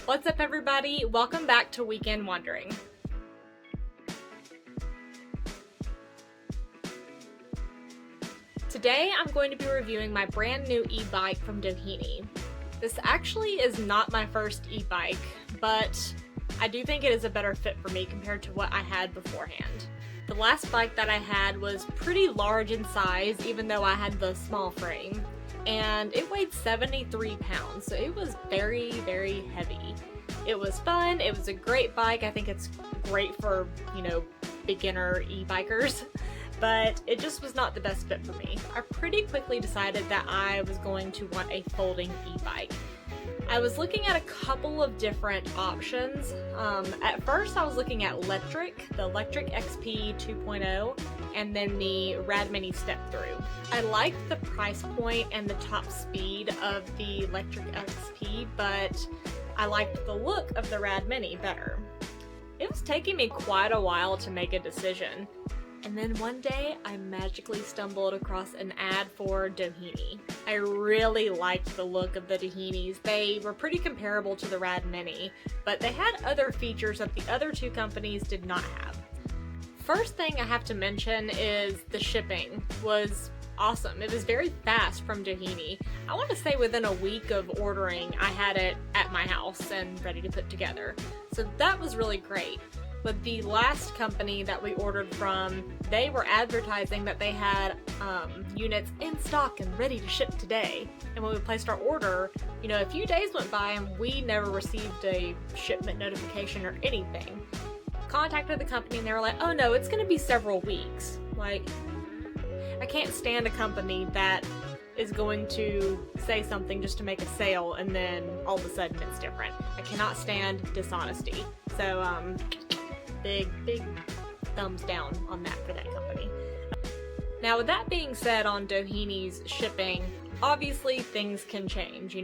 What's up everybody? Welcome back to Weekend Wandering. Today I'm going to be reviewing my brand new e-bike from Doheny. This actually is not my first e-bike, but I do think it is a better fit for me compared to what I had beforehand. The last bike that I had was pretty large in size, even though I had the small frame, and it weighed 73 pounds, so it was very, very heavy. It was fun, it was a great bike. I think it's great for, beginner e-bikers, but it just was not the best fit for me. I pretty quickly decided that I was going to want a folding e-bike. I was looking at a couple of different options. At first I was looking at the electric XP 2.0, and then the Rad Mini Step Through. I liked the price point and the top speed of the electric XP, but I liked the look of the Rad Mini better. It was taking me quite a while to make a decision, and then one day I magically stumbled across an ad for Doheny. I really liked the look of the Dohenys. They were pretty comparable to the Rad Mini, but they had other features that the other two companies did not have. First thing I have to mention is the shipping was awesome. It was very fast from Doheny. I want to say within a week of ordering, I had it at my house and ready to put together. So that was really great. But the last company that we ordered from, they were advertising that they had units in stock and ready to ship today. And when we placed our order, a few days went by and we never received a shipment notification or anything. Contacted the company and they were like, oh no, it's gonna be several weeks. Like, I can't stand a company that is going to say something just to make a sale and then all of a sudden it's different. I cannot stand dishonesty. So, big thumbs down on that for that company. Now with that being said, on Doheny's shipping, obviously things can change,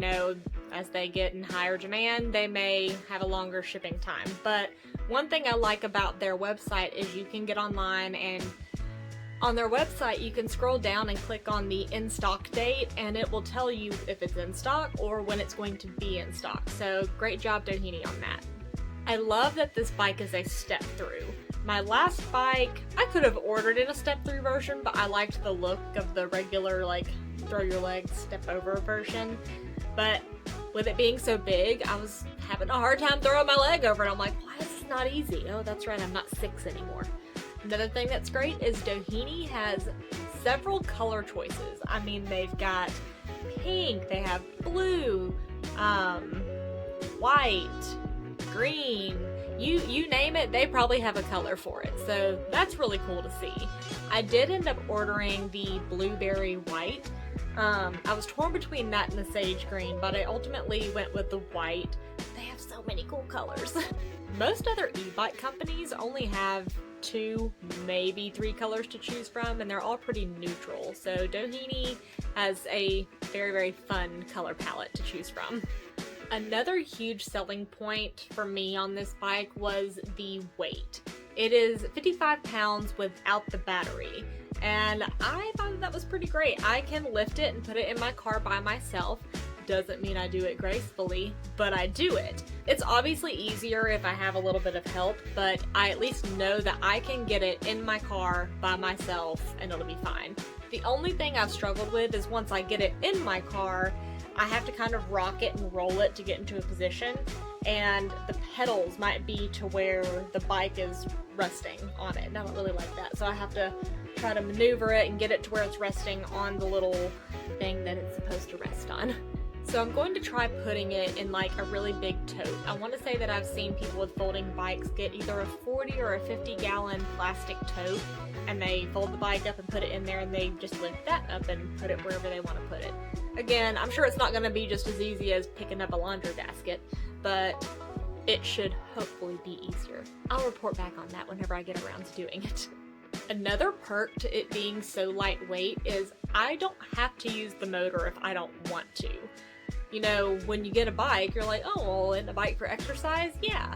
as they get in higher demand, they may have a longer shipping time. But one thing I like about their website is you can get online, and on their website you can scroll down and click on the in-stock date and it will tell you if it's in stock or when it's going to be in stock. So great job Doheny on that. I love that this bike is a step-through. My last bike, I could have ordered in a step-through version, but I liked the look of the regular, throw your legs, step over version. But with it being so big, I was having a hard time throwing my leg over it. I'm like, why is this not easy? Oh, that's right, I'm not 6 anymore. Another thing that's great is Doheny has several color choices. I mean, they've got pink, they have blue, white, green, you name it, they probably have a color for it. So that's really cool to see. I did end up ordering the blueberry white. I was torn between that and the sage green, but I ultimately went with the white. They have so many cool colors. Most other e-bike companies only have 2, maybe 3 colors to choose from, and they're all pretty neutral. So Doheny has a very, very fun color palette to choose from. Another huge selling point for me on this bike was the weight. It is 55 pounds without the battery, and I thought that was pretty great. I can lift it and put it in my car by myself. Doesn't mean I do it gracefully, but I do it. It's obviously easier if I have a little bit of help, but I at least know that I can get it in my car by myself and it'll be fine. The only thing I've struggled with is once I get it in my car, I have to kind of rock it and roll it to get into a position, and the pedals might be to where the bike is resting on it, and I don't really like that, so I have to try to maneuver it and get it to where it's resting on the little thing that it's supposed to rest on. So I'm going to try putting it in a really big tote. I want to say that I've seen people with folding bikes get either a 40 or a 50-gallon plastic tote, and they fold the bike up and put it in there, and they just lift that up and put it wherever they want to put it. Again, I'm sure it's not going to be just as easy as picking up a laundry basket, but it should hopefully be easier. I'll report back on that whenever I get around to doing it. Another perk to it being so lightweight is I don't have to use the motor if I don't want to. When you get a bike, you're like, oh, well, isn't a bike for exercise? Yeah.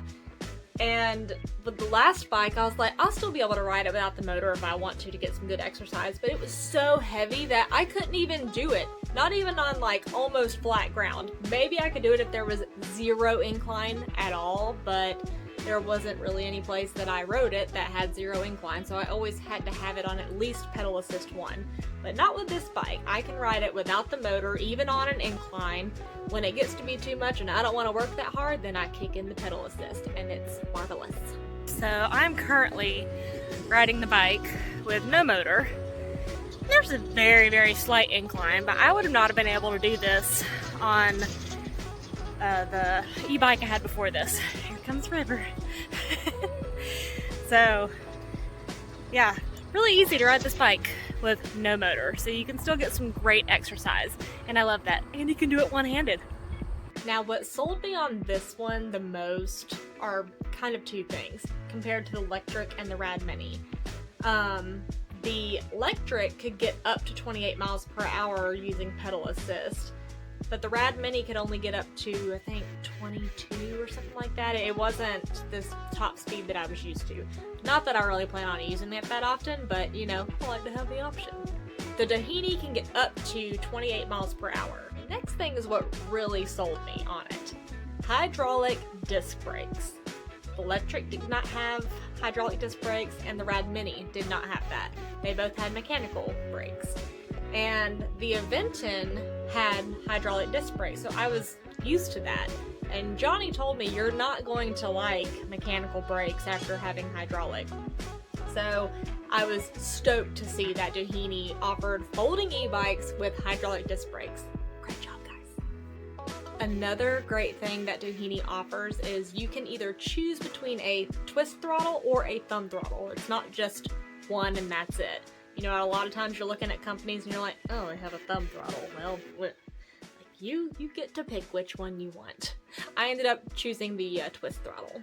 And with the last bike, I was like, I'll still be able to ride it without the motor if I want to get some good exercise, but it was so heavy that I couldn't even do it. Not even on like almost flat ground. Maybe I could do it if there was zero incline at all, but there wasn't really any place that I rode it that had zero incline, so I always had to have it on at least pedal assist 1. But not with this bike. I can ride it without the motor, even on an incline. When it gets to be too much and I don't want to work that hard, then I kick in the pedal assist, and it's marvelous. So I'm currently riding the bike with no motor. There's a very, very slight incline, but I would have not been able to do this on the e-bike I had before this. Here comes the river. So yeah, really easy to ride this bike with no motor, so you can still get some great exercise, and I love that. And you can do it one-handed. Now, what sold me on this one the most are kind of two things compared to the electric and the Rad Mini. The electric could get up to 28 miles per hour using pedal assist, but the Rad Mini could only get up to, I think, 22 or something like that. It wasn't this top speed that I was used to. Not that I really plan on using it that often, but you know, I like to have the option. The Doheny can get up to 28 miles per hour. The next thing is what really sold me on it. Hydraulic disc brakes. The electric did not have hydraulic disc brakes, and the Rad Mini did not have that. They both had mechanical brakes. And the Aventon had hydraulic disc brakes, so I was used to that. And Johnny told me, you're not going to like mechanical brakes after having hydraulic. So I was stoked to see that Doheny offered folding e-bikes with hydraulic disc brakes. Great job, guys. Another great thing that Doheny offers is you can either choose between a twist throttle or a thumb throttle. It's not just one and that's it. You know, a lot of times you're looking at companies and you're like, oh, they have a thumb throttle. Well, you get to pick which one you want. I ended up choosing the twist throttle.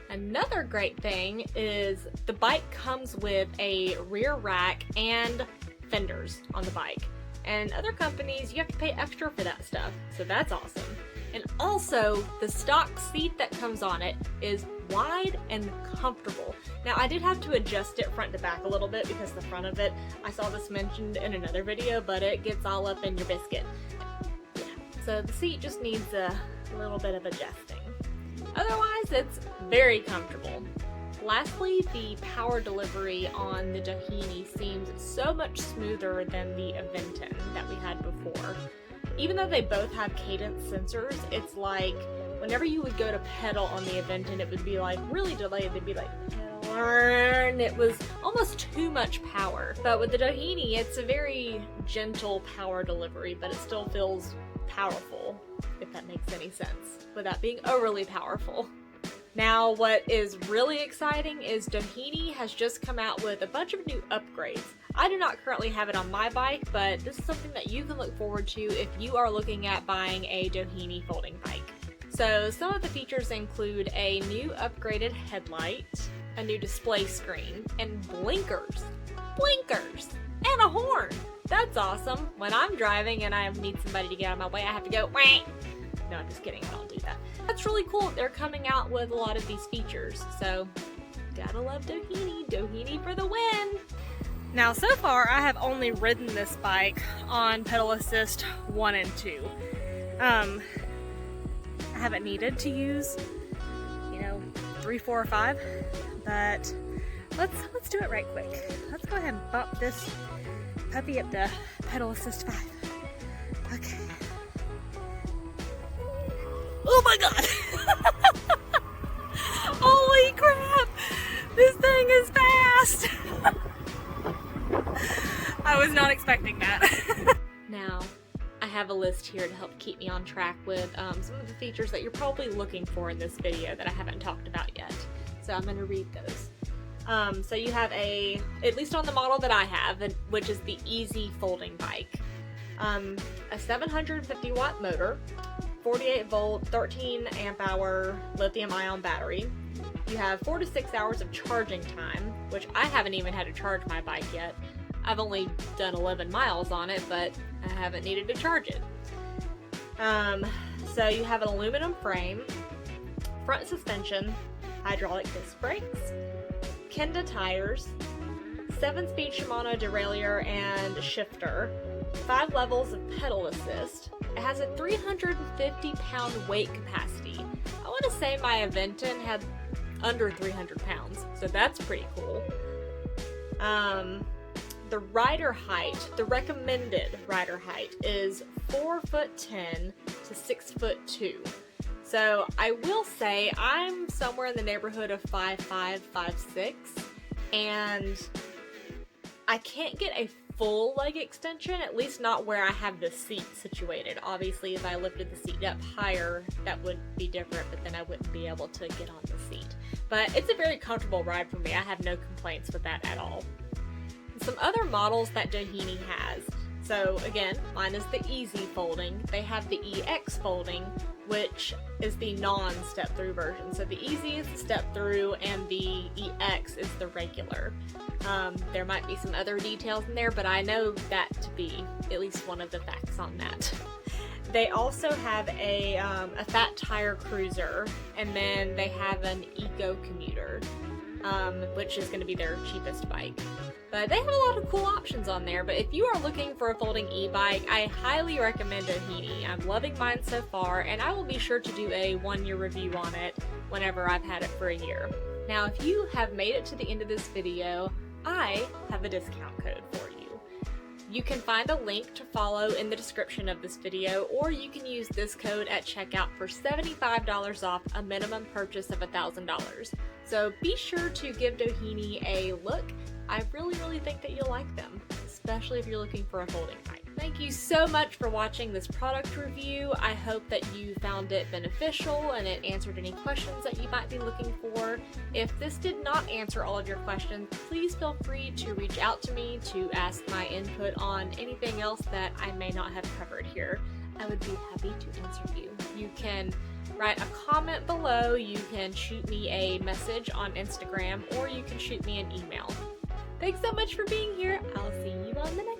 Another great thing is the bike comes with a rear rack and fenders on the bike. And other companies, you have to pay extra for that stuff, so that's awesome. And also, the stock seat that comes on it is wide and comfortable. Now, I did have to adjust it front to back a little bit because the front of it, I saw this mentioned in another video, but it gets all up in your biscuit. Yeah, so the seat just needs a little bit of adjusting. Otherwise, it's very comfortable. Lastly, the power delivery on the Doheny seems so much smoother than the Aventon that we had before. Even though they both have cadence sensors, it's like whenever you would go to pedal on the Aventon, it would be like really delayed. They'd be like, and it was almost too much power. But with the Doheny, it's a very gentle power delivery, but it still feels powerful, if that makes any sense, without being overly powerful. Now, what is really exciting is Doheny has just come out with a bunch of new upgrades. I do not currently have it on my bike, but this is something that you can look forward to if you are looking at buying a Doheny folding bike. So some of the features include a new upgraded headlight, a new display screen, and blinkers, and a horn. That's awesome. When I'm driving and I need somebody to get out of my way, I have to go, wah. No, I'm just kidding, I don't do that. That's really cool. They're coming out with a lot of these features, so gotta love Doheny. Doheny for the win! Now, so far, I have only ridden this bike on pedal assist 1 and 2. I haven't needed to use, 3, 4, or 5, but let's do it right quick. Let's go ahead and bump this puppy up to pedal assist 5. Okay. Oh my god! Holy crap! This thing is fast! I was not expecting that. Now, I have a list here to help keep me on track with some of the features that you're probably looking for in this video that I haven't talked about yet. So I'm going to read those. So you have at least on the model that I have, which is the Easy Folding Bike, a 750 watt motor, 48 volt, 13 amp hour lithium ion battery. You have 4 to 6 hours of charging time, which I haven't even had to charge my bike yet. I've only done 11 miles on it, but I haven't needed to charge it. So you have an aluminum frame, front suspension, hydraulic disc brakes, Kenda tires, 7-speed Shimano derailleur and shifter, 5 levels of pedal assist. It has a 350-pound weight capacity. I want to say my Aventon had under 300 pounds, so that's pretty cool. The rider height, the recommended rider height, is 4'10" to 6'2". So I will say I'm somewhere in the neighborhood of 5'5", 5'6", and I can't get a full leg extension, at least not where I have the seat situated. Obviously, if I lifted the seat up higher, that would be different, but then I wouldn't be able to get on the seat. But it's a very comfortable ride for me. I have no complaints with that at all. Some other models that Doheny has. So again, mine is the Easy folding. They have the EX folding, which is the non-step through version. So the Easy is the step through and the EX is the regular. There might be some other details in there, but I know that to be at least one of the facts on that. They also have a fat tire cruiser, and then they have an eco commuter, which is going to be their cheapest bike. But they have a lot of cool options on there. But if you are looking for a folding e-bike, I highly recommend Doheny. I'm loving mine so far, and I will be sure to do a 1-year review on it whenever I've had it for a year. Now, if you have made it to the end of this video, I have a discount code for you. You can find a link to follow in the description of this video, or you can use this code at checkout for $75 off a minimum purchase of $1,000. So be sure to give Doheny a look. I really think that you'll like them, especially if you're looking for a folding bike. Thank you so much for watching this product review. I hope that you found it beneficial and it answered any questions that you might be looking for. If this did not answer all of your questions, please feel free to reach out to me to ask my input on anything else that I may not have covered here. I would be happy to answer you. You can write a comment below, you can shoot me a message on Instagram, or you can shoot me an email. Thanks so much for being here. I'll see you on the next